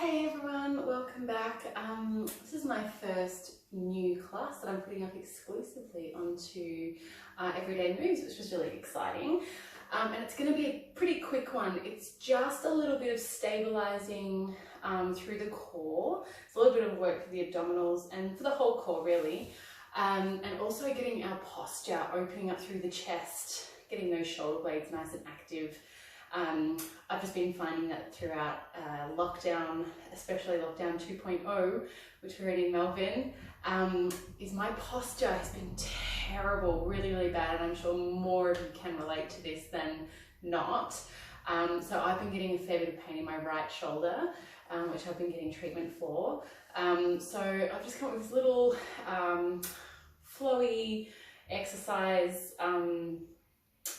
Hey everyone, welcome back. This is my first new class that I'm putting up exclusively onto Everyday Moves, which is really exciting. And it's going to be a pretty quick one. It's just a little bit of stabilizing through the core. It's a little bit of work for the abdominals and for the whole core really. And also getting our posture, opening up through the chest, getting those shoulder blades nice and active. I've just been finding that throughout lockdown, especially lockdown 2.0, which we're in Melbourne, is my posture has been terrible, really bad, and I'm sure more of you can relate to this than not. So I've been getting a fair bit of pain in my right shoulder, which I've been getting treatment for. So I've just come up with this little flowy exercise,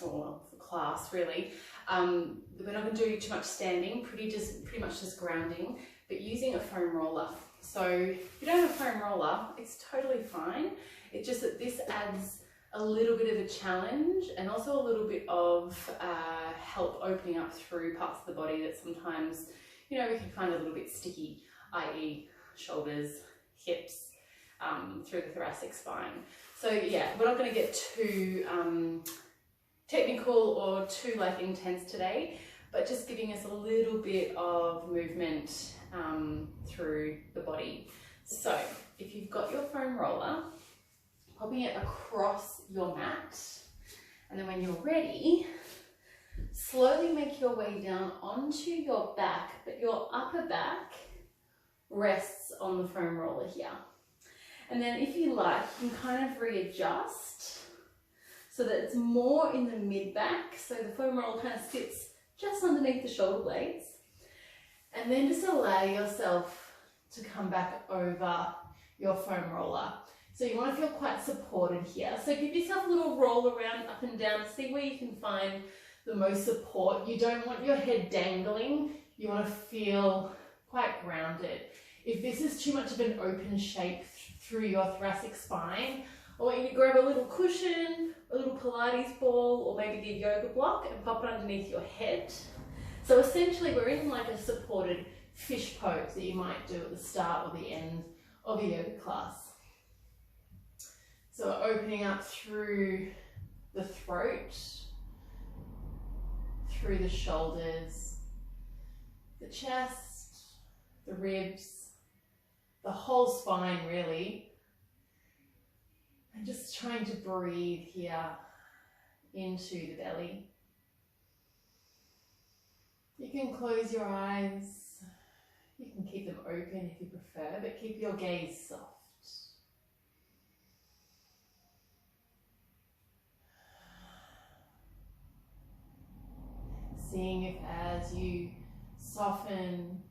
well, for class really. We're not going to do too much standing, pretty much just grounding, but using a foam roller. So if you don't have a foam roller, it's totally fine. It's just that this adds a little bit of a challenge and also a little bit of help opening up through parts of the body that sometimes, you know, we can find a little bit sticky, i.e. shoulders, hips, through the thoracic spine. So yeah, we're not going to get too technical or too intense today, but just giving us a little bit of movement through the body. So if you've got your foam roller, popping it across your mat, and then when you're ready, slowly make your way down onto your back, but your upper back rests on the foam roller here. And then if you like, you can kind of readjust so that it's more in the mid-back, so the foam roller kind of sits just underneath the shoulder blades. And then just allow yourself to come back over your foam roller. So you want to feel quite supported here. So give yourself a little roll around up and down, see where you can find the most support. You don't want your head dangling, you want to feel quite grounded. If this is too much of an open shape through your thoracic spine, I want you to grab a little cushion, a little Pilates ball, or maybe the yoga block and pop it underneath your head. So essentially we're in like a supported fish pose that you might do at the start or the end of a yoga class. So we're opening up through the throat, through the shoulders, the chest, the ribs, the whole spine really. And just trying to breathe here into the belly. You can close your eyes, you can keep them open if you prefer, but keep your gaze soft. Seeing if as you soften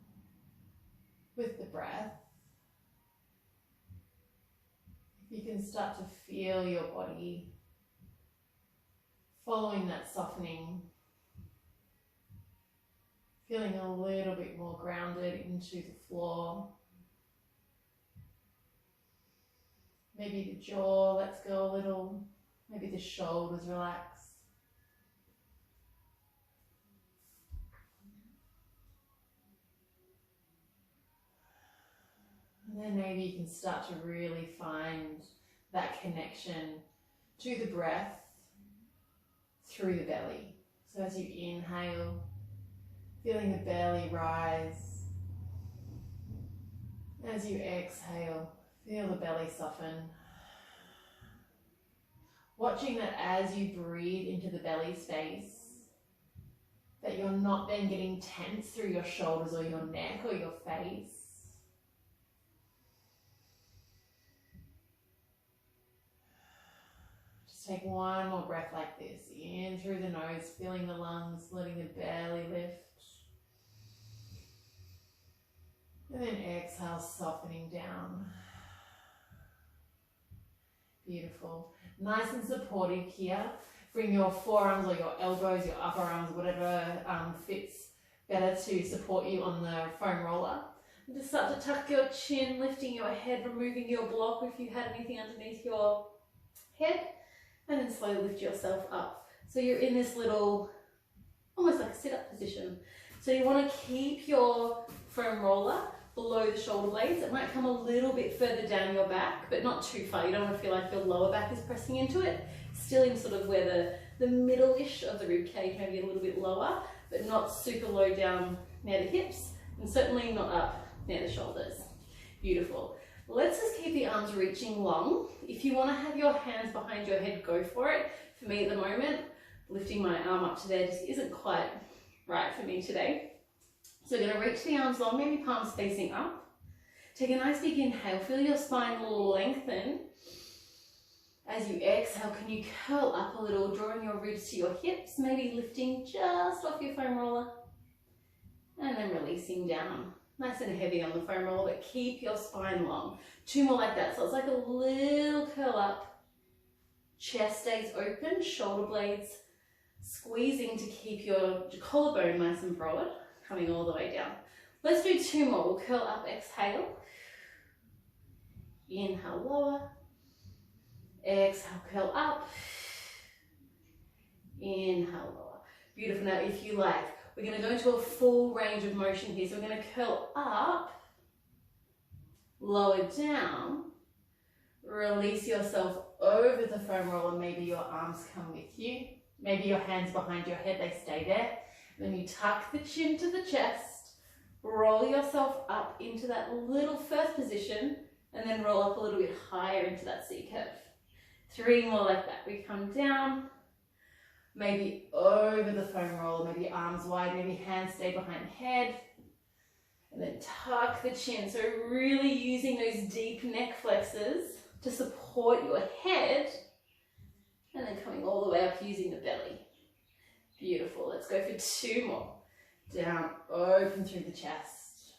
with the breath, you can start to feel your body following that softening, feeling a little bit more grounded into the floor. Maybe the jaw lets go a little, maybe the shoulders relax. And then maybe you can start to really find that connection to the breath through the belly. So as you inhale, feeling the belly rise. As you exhale, feel the belly soften. Watching that as you breathe into the belly space, that you're not then getting tense through your shoulders or your neck or your face. Take one more breath like this, in through the nose, filling the lungs, letting the belly lift. And then exhale, softening down. Beautiful. Nice and supportive here. Bring your forearms or your elbows, your upper arms, whatever fits better to support you on the foam roller. And just start to tuck your chin, lifting your head, removing your block if you had anything underneath your head. And then slowly lift yourself up. So you're in this little, almost like a sit-up position. So you want to keep your foam roller below the shoulder blades. It might come a little bit further down your back, but not too far. You don't want to feel like your lower back is pressing into it. Still in sort of where the middle-ish of the rib cage, maybe a little bit lower, but not super low down near the hips, and certainly not up near the shoulders. Beautiful. Let's just keep the arms reaching long. If you want to have your hands behind your head, go for it. For me at the moment, lifting my arm up to there just isn't quite right for me today. So we're going to reach the arms long, maybe palms facing up. Take a nice big inhale, feel your spine lengthen. As you exhale, can you curl up a little, drawing your ribs to your hips, maybe lifting just off your foam roller, and then releasing down. Nice and heavy on the foam roller, but keep your spine long. 2 more like that. So it's like a little curl up. Chest stays open, shoulder blades squeezing to keep your collarbone nice and broad, coming all the way down. Let's do 2 more. We'll curl up, exhale. Inhale, lower. Exhale, curl up. Inhale, lower. Beautiful. Now, if you like, we're going to go into a full range of motion here. So we're going to curl up, lower down, release yourself over the foam roller. Maybe your arms come with you. Maybe your hands behind your head, they stay there. Then you tuck the chin to the chest, roll yourself up into that little first position, and then roll up a little bit higher into that C curve. 3 more like that. We come down, maybe over the foam roller, maybe arms wide, maybe hands stay behind the head, and then tuck the chin. So really using those deep neck flexors to support your head, and then coming all the way up using the belly. Beautiful. Let's go for 2 more. Down, open through the chest.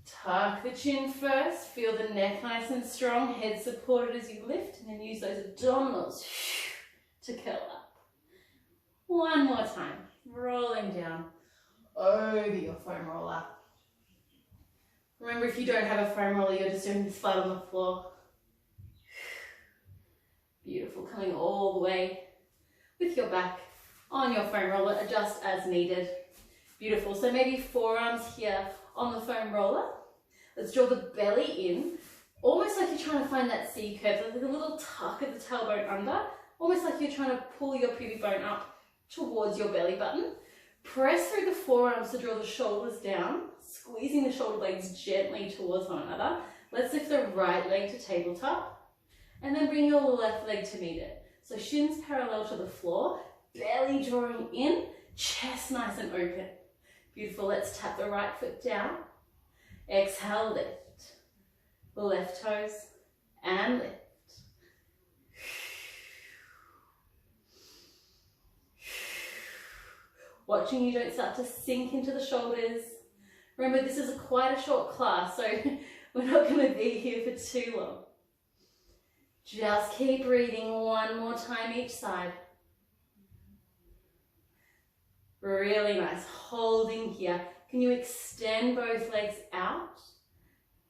Tuck the chin first. Feel the neck nice and strong. Head supported as you lift, and then use those abdominals to curl up. 1 more time. Rolling down over your foam roller. Remember, if you don't have a foam roller, you're just doing this flat on the floor. Beautiful. Coming all the way with your back on your foam roller. Adjust as needed. Beautiful. So maybe forearms here on the foam roller. Let's draw the belly in, almost like you're trying to find that C curve, like a little tuck of the tailbone under, almost like you're trying to pull your pubic bone up towards your belly button. Press through the forearms to draw the shoulders down, squeezing the shoulder blades gently towards one another. Let's lift the right leg to tabletop, and then bring your left leg to meet it. So shins parallel to the floor, belly drawing in, chest nice and open. Beautiful. Let's tap the right foot down. Exhale, lift. The left toes, and lift. Watching you don't start to sink into the shoulders. Remember, this is quite a short class, so we're not going to be here for too long. Just keep breathing 1 more time each side. Really nice. Holding here. Can you extend both legs out?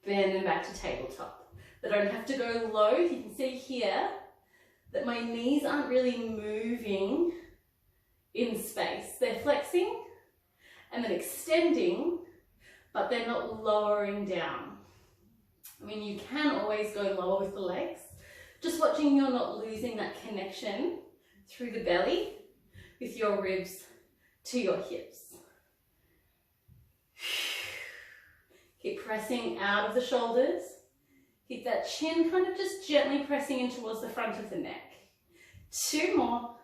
Bend them back to tabletop. They don't have to go low. You can see here that my knees aren't really moving in space. They're flexing and then extending, but they're not lowering down. I mean, you can always go lower with the legs. Just watching you're not losing that connection through the belly with your ribs to your hips. Keep pressing out of the shoulders. Keep that chin kind of just gently pressing in towards the front of the neck. 2 more.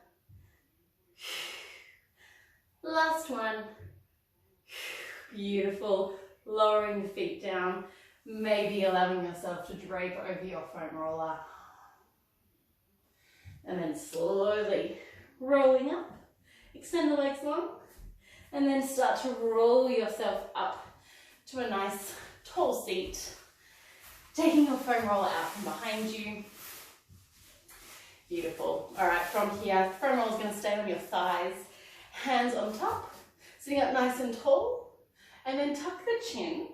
Last one. Beautiful. Lowering the feet down. Maybe allowing yourself to drape over your foam roller. And then slowly rolling up. Extend the legs long. And then start to roll yourself up to a nice tall seat. Taking your foam roller out from behind you. Beautiful. All right, from here, foam roller is going to stay on your thighs. Hands on top. Sitting up nice and tall. And then tuck the chin.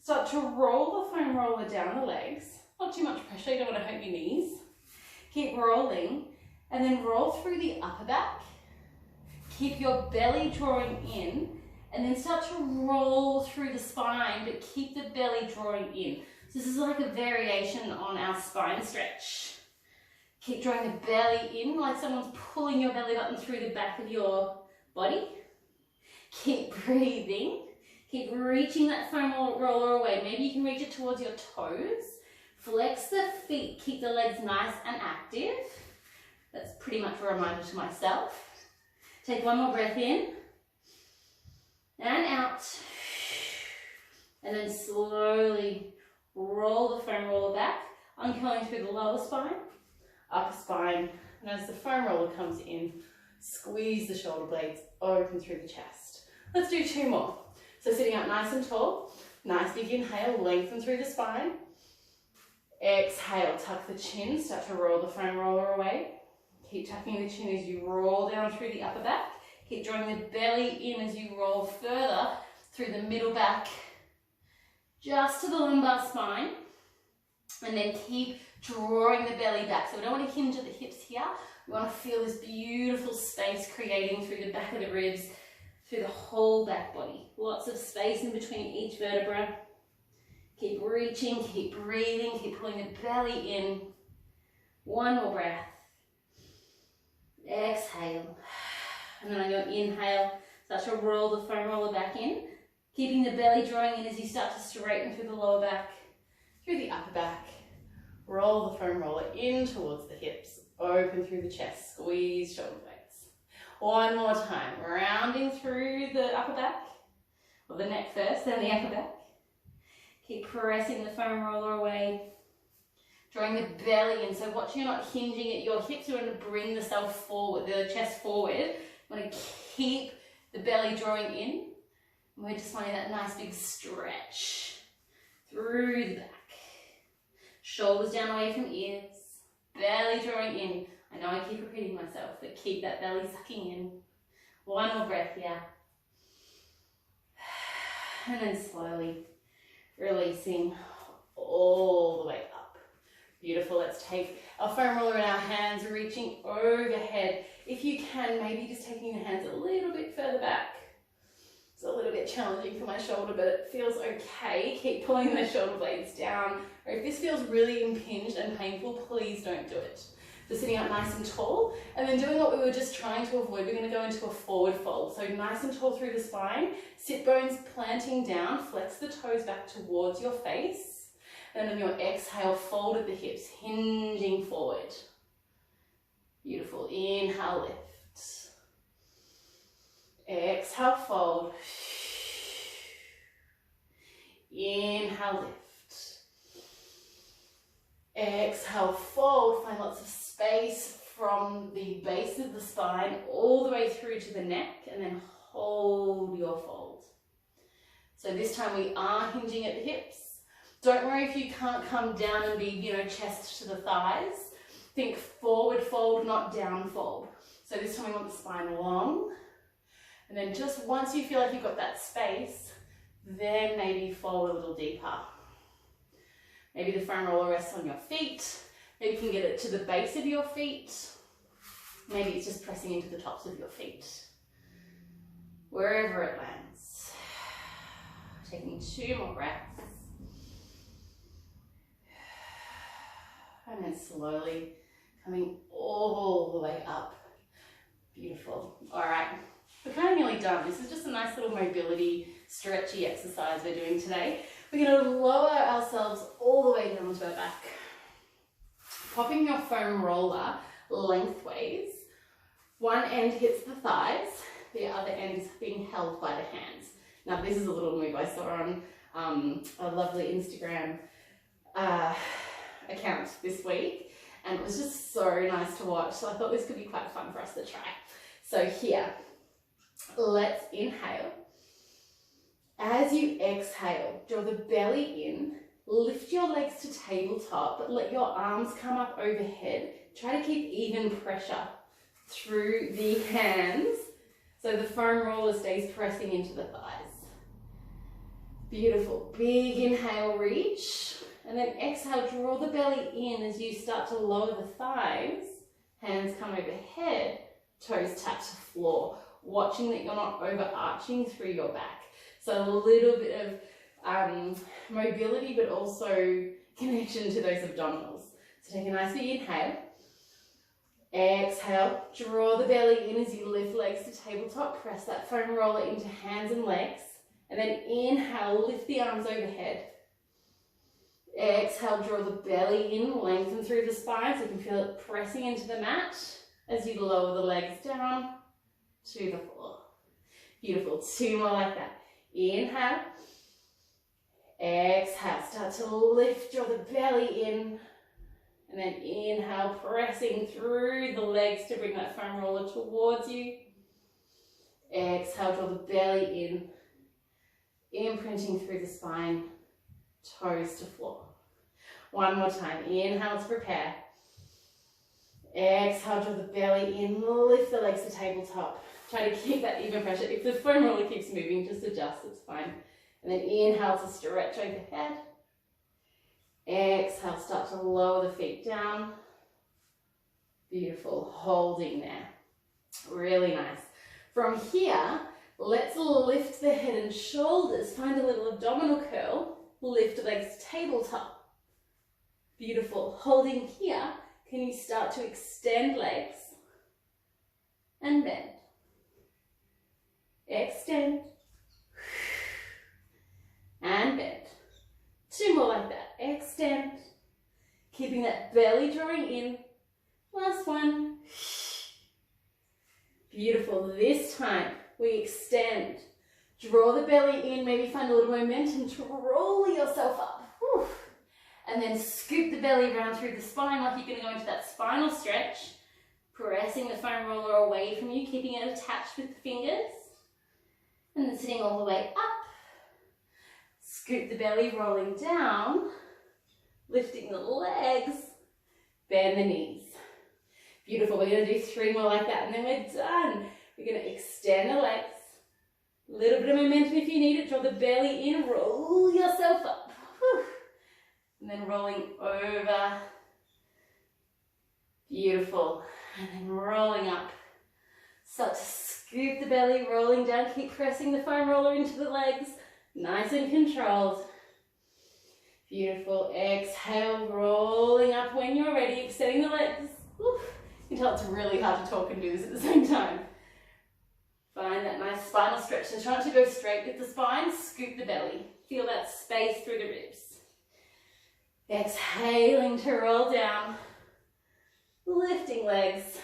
Start to roll the foam roller down the legs. Not too much pressure, you don't want to hurt your knees. Keep rolling. And then roll through the upper back. Keep your belly drawing in, and then start to roll through the spine, but keep the belly drawing in. So this is like a variation on our spine stretch. Keep drawing the belly in, like someone's pulling your belly button through the back of your body. Keep breathing. Keep reaching that foam roller away. Maybe you can reach it towards your toes. Flex the feet, keep the legs nice and active. That's pretty much a reminder to myself. Take one more breath in and out. And then slowly roll the foam roller back, uncurling through the lower spine, upper spine, and as the foam roller comes in, squeeze the shoulder blades open through the chest. Let's do 2 more. So sitting up nice and tall, nice big inhale, lengthen through the spine. Exhale, tuck the chin, start to roll the foam roller away. Keep tucking the chin as you roll down through the upper back. Keep drawing the belly in as you roll further through the middle back, just to the lumbar spine. And then keep drawing the belly back. So we don't want to hinge at the hips here. We want to feel this beautiful space creating through the back of the ribs, through the whole back body. Lots of space in between each vertebra. Keep reaching, keep breathing, keep pulling the belly in. One more breath. Exhale. And then on your inhale, start to roll the foam roller back in, keeping the belly drawing in as you start to straighten through the lower back, through the upper back. Roll the foam roller in towards the hips, open through the chest, squeeze shoulder blades. One more time, rounding through the upper back, or the neck first, then the upper back. Keep pressing the foam roller away, drawing the belly in. So watch you're not hinging at your hips, you want to bring the self forward, the chest forward. You want to keep the belly drawing in. And we're just finding that nice big stretch through the back. Shoulders down away from ears, belly drawing in. I know I keep repeating myself, but keep that belly sucking in. One more breath here. And then slowly releasing all the way up. Beautiful. Let's take our foam roller in our hands, reaching overhead. If you can, maybe just taking your hands a little bit further back. It's a little bit challenging for my shoulder, but it feels okay. Keep pulling those shoulder blades down. Or if this feels really impinged and painful, please don't do it. So sitting up nice and tall, and then doing what we were just trying to avoid, we're going to go into a forward fold. So nice and tall through the spine, sit bones planting down, flex the toes back towards your face, and then on your exhale, fold at the hips, hinging forward. Beautiful. Inhale, lift. Exhale, fold. Inhale, lift. Exhale, fold. Find lots of space from the base of the spine all the way through to the neck, and then hold your fold. So this time we are hinging at the hips. Don't worry if you can't come down and be, chest to the thighs. Think forward fold, not down fold. So this time we want the spine long. And then just once you feel like you've got that space, then maybe fold a little deeper. Maybe the foam roller rests on your feet. Maybe you can get it to the base of your feet. Maybe it's just pressing into the tops of your feet. Wherever it lands. Taking 2 more breaths. And then slowly coming all the way up. Beautiful. All right, we're kind of nearly done. This is just a nice little mobility, stretchy exercise we're doing today. We're going to lower ourselves all the way down to our back. Popping your foam roller lengthways. One end hits the thighs, the other end is being held by the hands. Now this is a little move I saw on a lovely Instagram account this week, and it was just so nice to watch, so I thought this could be quite fun for us to try. So here, let's inhale. As you exhale, draw the belly in, lift your legs to tabletop, but let your arms come up overhead. Try to keep even pressure through the hands so the foam roller stays pressing into the thighs. Beautiful. Big inhale, reach. And then exhale, draw the belly in as you start to lower the thighs. Hands come overhead, toes tap to floor. watching that you're not overarching through your back. So a little bit of mobility, but also connection to those abdominals. So take a nice big inhale. Exhale, draw the belly in as you lift legs to tabletop. Press that foam roller into hands and legs. And then inhale, lift the arms overhead. Exhale, draw the belly in, lengthen through the spine so you can feel it pressing into the mat as you lower the legs down to the floor. Beautiful, 2 more like that. Inhale. Exhale, start to lift, draw the belly in. And then inhale, pressing through the legs to bring that foam roller towards you. Exhale, draw the belly in, imprinting through the spine, toes to floor. 1 more time. Inhale to prepare. Exhale, draw the belly in, lift the legs to tabletop. Try to keep that even pressure. If the foam roller keeps moving, just adjust, it's fine. And then inhale to stretch overhead. Exhale, start to lower the feet down. Beautiful, holding there. Really nice. From here, let's lift the head and shoulders. Find a little abdominal curl. Lift legs to tabletop. Beautiful. Holding here, can you start to extend legs and bend? Extend and bend. 2 more like that. Extend, keeping that belly drawing in. Last one. Beautiful. This time we extend. Draw the belly in, maybe find a little momentum to roll yourself up. Whew. And then scoop the belly around through the spine like you're going to go into that spinal stretch. Pressing the foam roller away from you, keeping it attached with the fingers. And then sitting all the way up. Scoop the belly, rolling down. Lifting the legs. Bend the knees. Beautiful. We're going to do 3 more like that and then we're done. We're going to extend the legs. A little bit of momentum if you need it. Draw the belly in, roll yourself up. Whew. And then rolling over. Beautiful. And then rolling up. Start to scoop the belly, rolling down. Keep pressing the foam roller into the legs. Nice and controlled. Beautiful. Exhale, rolling up when you're ready. Extending the legs. Whew. You can tell it's really hard to talk and do this at the same time. Find that nice spinal stretch. So try not to go straight with the spine. Scoop the belly. Feel that space through the ribs. Exhaling to roll down. Lifting legs.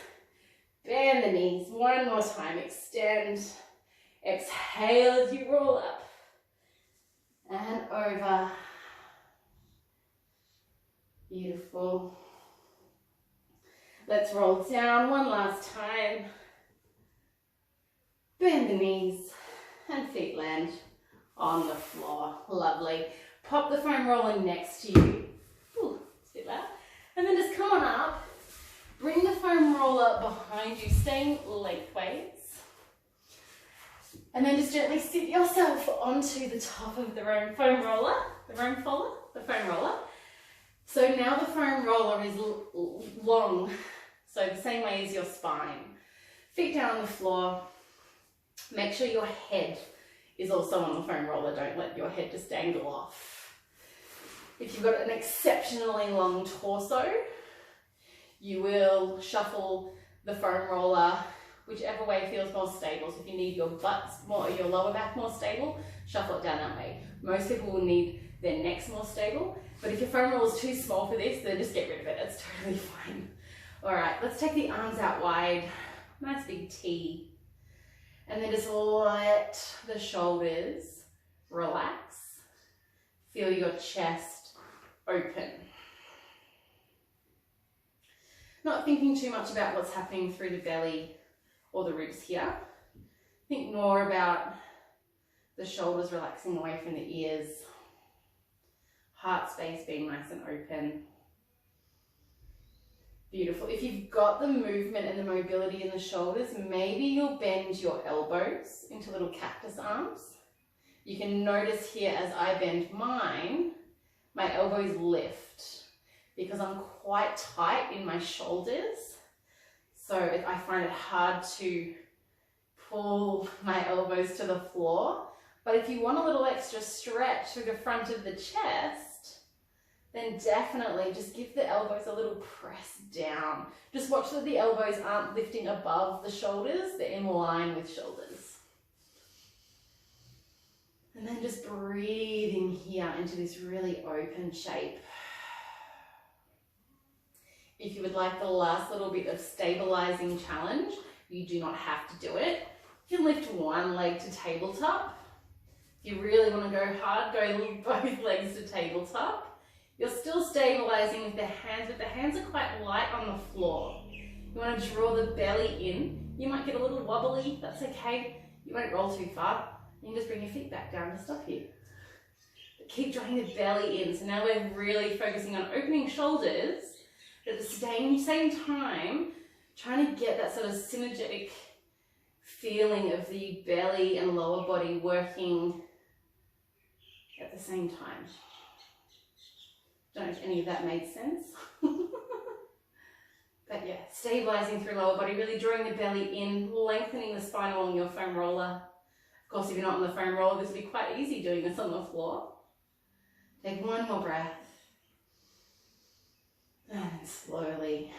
Bend the knees. 1 more time. Extend. Exhale as you roll up. And over. Beautiful. Let's roll down 1 last time. Bend the knees and feet land on the floor. Lovely. Pop the foam roller next to you. Ooh, it's a bit loud. And then just come on up. Bring the foam roller behind you, staying lengthways. And then just gently sit yourself onto the top of the foam roller. The foam roller. So now the foam roller is long. So the same way as your spine. Feet down on the floor. Make sure your head is also on the foam roller. Don't let your head just dangle off. If you've got an exceptionally long torso, you will shuffle the foam roller whichever way feels more stable. So if you need your butt more, your lower back more stable, shuffle it down that way. Most people will need their necks more stable, but if your foam roller is too small for this, then just get rid of it. It's totally fine. All right, let's take the arms out wide. Nice big T. And then just let the shoulders relax. Feel your chest open. Not thinking too much about what's happening through the belly or the ribs here. Think more about the shoulders relaxing away from the ears. Heart space being nice and open. Beautiful. If you've got the movement and the mobility in the shoulders, maybe you'll bend your elbows into little cactus arms. You can notice here as I bend mine, my elbows lift because I'm quite tight in my shoulders. So I find it hard to pull my elbows to the floor. But if you want a little extra stretch through the front of the chest, then definitely just give the elbows a little press down. Just watch that the elbows aren't lifting above the shoulders, they're in line with shoulders. And then just breathing here into this really open shape. If you would like the last little bit of stabilizing challenge, you do not have to do it. You can lift one leg to tabletop. If you really want to go hard, go both legs to tabletop. You're still stabilizing with the hands, but the hands are quite light on the floor. You want to draw the belly in. You might get a little wobbly, that's okay. You won't roll too far. You can just bring your feet back down to stop you. But keep drawing the belly in. So now we're really focusing on opening shoulders, but at the same time, trying to get that sort of synergetic feeling of the belly and lower body working at the same time. Don't know if any of that made sense. But yeah, stabilizing through lower body, really drawing the belly in, lengthening the spine along your foam roller. Of course, if you're not on the foam roller, this will be quite easy doing this on the floor. Take one more breath. And slowly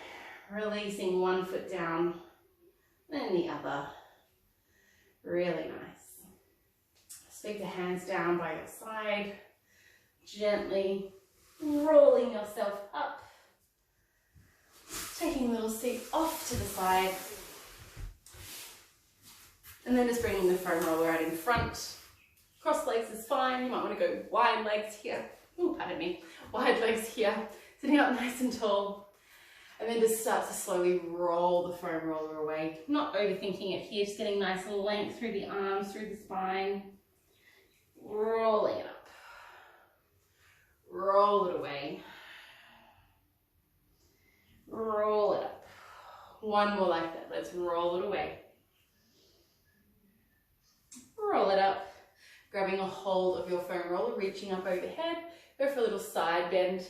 releasing one foot down, then the other. Really nice. Sweep the hands down by your side, gently rolling yourself up, taking a little seat off to the side, and then just bringing the foam roller out in front. Cross legs is fine. You might want to go wide legs here. Oh, pardon me. Wide legs here. Sitting up nice and tall. And then just start to slowly roll the foam roller away. Not overthinking it here, just getting nice length through the arms, through the spine. Rolling it up. Roll it away. Roll it up. One more like that. Let's roll it away. Roll it up. Grabbing a hold of your foam roller, reaching up overhead. Go for a little side bend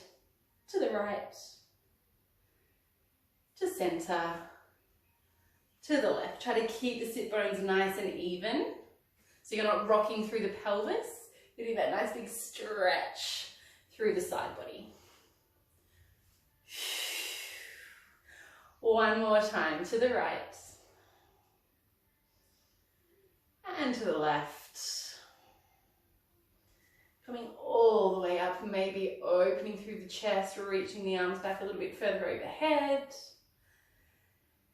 to the right, to center, to the left. Try to keep the sit bones nice and even so you're not rocking through the pelvis. Getting that nice big stretch through the side body. One more time to the right and to the left. Coming all the way up, maybe opening through the chest, reaching the arms back a little bit further overhead.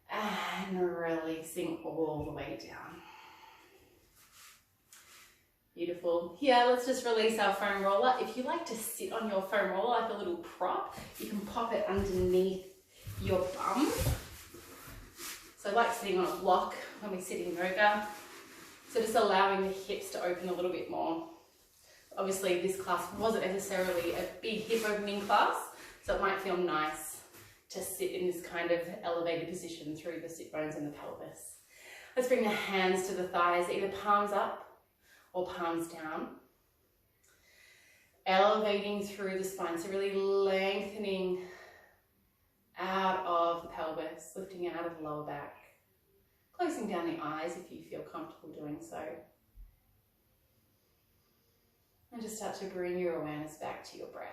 And releasing all the way down. Beautiful. Here, let's just release our foam roller. If you like to sit on your foam roller like a little prop, you can pop it underneath your bum. So I like sitting on a block when we sit in yoga. So just allowing the hips to open a little bit more. Obviously, this class wasn't necessarily a big hip opening class, so it might feel nice to sit in this kind of elevated position through the sit bones and the pelvis. Let's bring the hands to the thighs, either palms up or palms down. Elevating through the spine, so really lengthening out of the pelvis, lifting out of the lower back. Closing down the eyes if you feel comfortable doing so. And just start to bring your awareness back to your breath.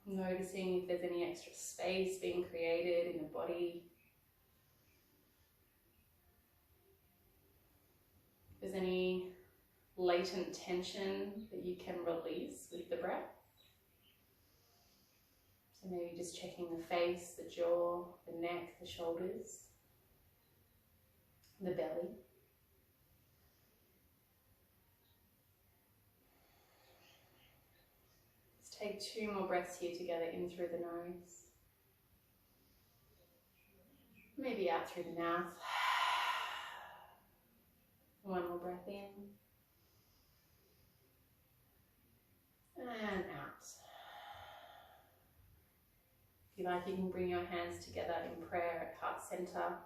Noticing if there's any extra space being created in the body. If there's any latent tension that you can release with the breath. So maybe just checking the face, the jaw, the neck, the shoulders, the belly. Let's take 2 more breaths here together, in through the nose. Maybe out through the mouth. 1 more breath in. And out. If you like, you can bring your hands together in prayer at heart center,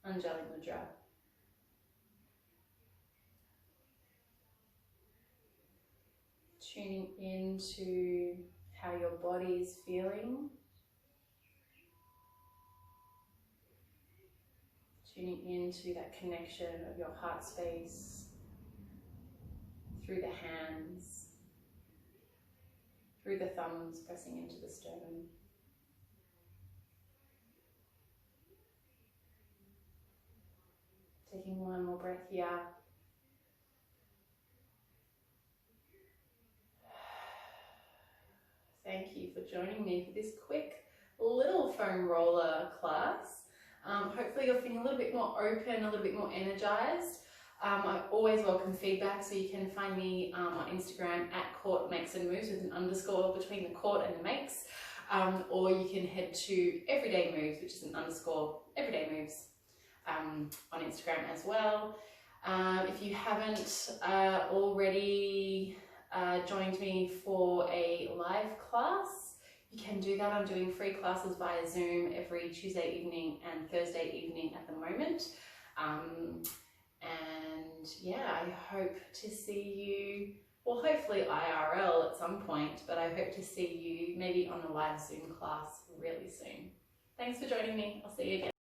Anjali Mudra. tuning into how your body is feeling. Tuning into that connection of your heart space through the hands, through the thumbs pressing into the sternum. Taking one more breath here. Thank you for joining me for this quick little foam roller class. Hopefully you're feeling a little bit more open, a little bit more energized. I always welcome feedback, so you can find me on Instagram at Court Makes and Moves with an underscore between the court and the makes, or you can head to Everyday Moves, which is an underscore Everyday Moves on Instagram as well. If you haven't already joined me for a live class, you can do that. I'm doing free classes via Zoom every Tuesday evening and Thursday evening at the moment. And yeah, I hope to see you, well, hopefully IRL at some point, but I hope to see you maybe on a live Zoom class really soon. Thanks for joining me. I'll see you again.